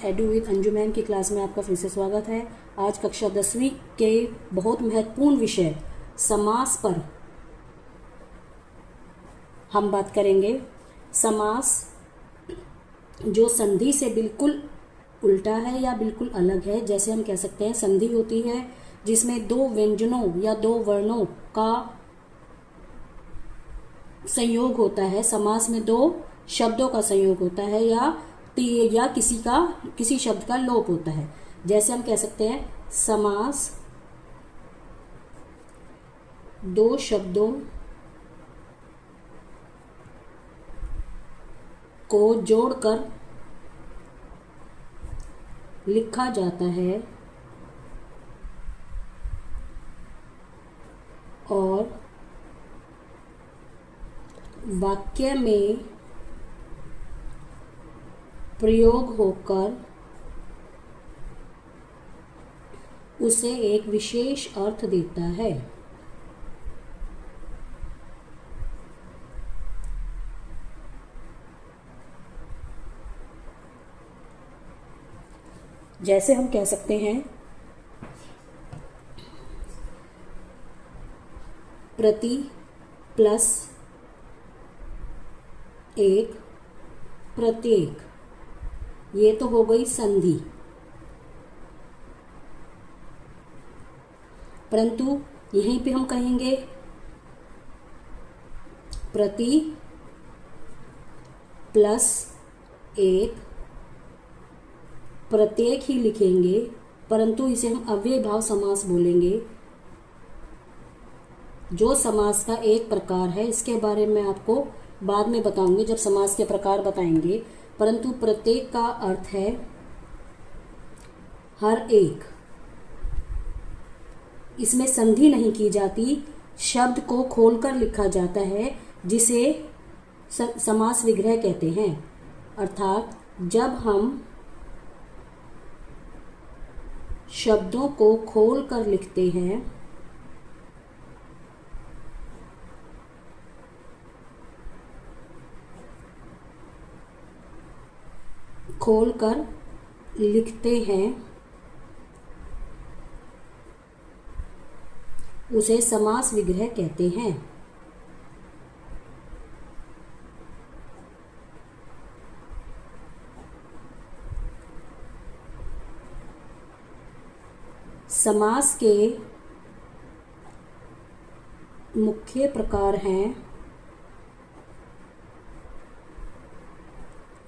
Edu with Anju ma'am की class में आपका फिर से स्वागत है। आज कक्षा 10वीं के बहुत महत्वपूर्ण विषय समास पर हम बात करेंगे। समास जो संधि से बिल्कुल उल्टा है या बिल्कुल अलग है। जैसे हम कह सकते हैं संधि होती है जिसमें दो व्यंजनों या दो वर्णों का संयोग होता है। समास में दो शब्दों का संयोग होता है या किसी शब्द का लोप होता है। जैसे हम कह सकते हैं समास दो शब्दों को जोड़कर लिखा जाता है और वाक्य में प्रयोग होकर उसे एक विशेष अर्थ देता है। जैसे हम कह सकते हैं प्रति प्लस एक प्रत्येक, ये तो हो गई संधि। परंतु यहीं पे हम कहेंगे प्रति प्लस एक प्रत्येक ही लिखेंगे, परंतु इसे हम अव्ययी भाव समास बोलेंगे, जो समास का एक प्रकार है। इसके बारे में आपको बाद में बताऊंगी जब समास के प्रकार बताएंगे। परंतु प्रत्येक का अर्थ है हर एक। इसमें संधि नहीं की जाती, शब्द को खोलकर लिखा जाता है, जिसे समास विग्रह कहते हैं। अर्थात जब हम शब्दों को खोलकर लिखते हैं उसे समास विग्रह कहते हैं। समास के मुख्य प्रकार हैं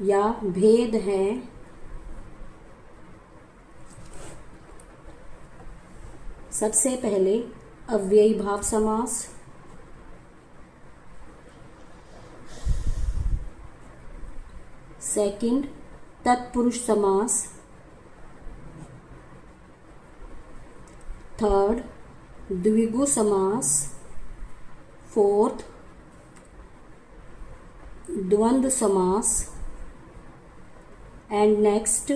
या भेद हैं सबसे पहले अव्ययी भाव समास, सेकंड तत्पुरुष समास, थर्ड द्विगु समास, फोर्थ द्वंद्व समास एंड नेक्स्ट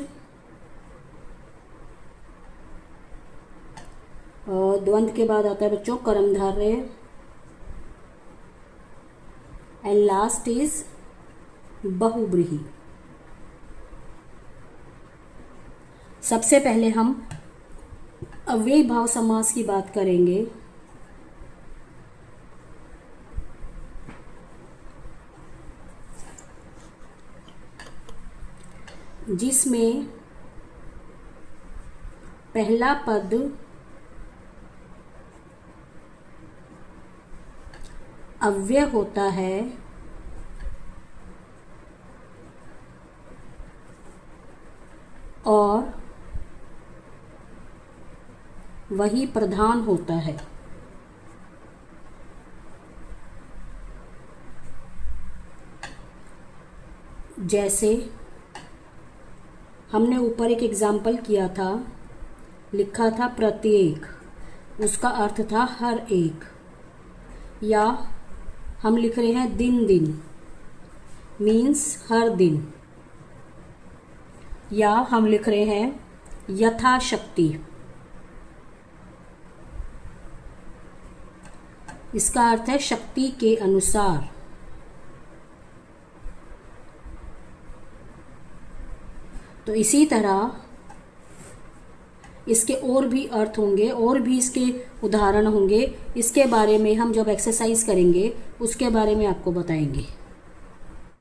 द्वंद्व के बाद आता है बच्चों कर्मधारय एंड लास्ट इज बहुब्रीहि। सबसे पहले हम अव्ययी भाव समास की बात करेंगे। जिसमें पहला पद अव्यय होता है और वही प्रधान होता है। जैसे हमने ऊपर एक एग्जाम्पल किया था, लिखा था प्रत्येक, उसका अर्थ था हर एक। या हम लिख रहे हैं दिन दिन मीन्स हर दिन। या हम लिख रहे हैं यथाशक्ति, इसका अर्थ है शक्ति के अनुसार। तो तो इसी तरह इसके और भी अर्थ होंगे और भी इसके उदाहरण होंगे। इसके बारे में हम जब एक्सरसाइज करेंगे उसके बारे में आपको बताएंगे।